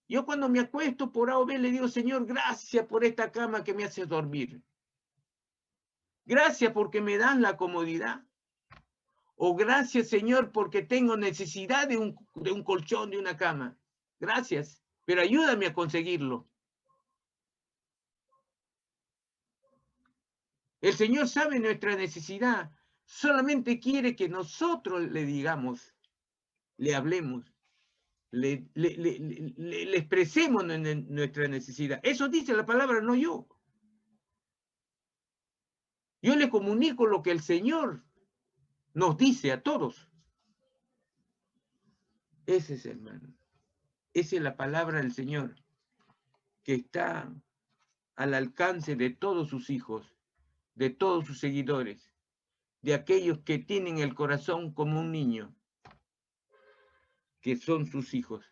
Yo cuando me acuesto por A o B le digo, Señor, gracias por esta cama que me hace dormir. Gracias porque me dan la comodidad. O gracias, Señor, porque tengo necesidad de un colchón, de una cama. Gracias, pero ayúdame a conseguirlo. El Señor sabe nuestra necesidad. Solamente quiere que nosotros le digamos, le hablemos, le expresemos nuestra necesidad. Eso dice la palabra, no yo. Yo le comunico lo que el Señor nos dice a todos. Ese es, hermano. Esa es la palabra del Señor, que está al alcance de todos sus hijos, de todos sus seguidores, de aquellos que tienen el corazón como un niño, que son sus hijos.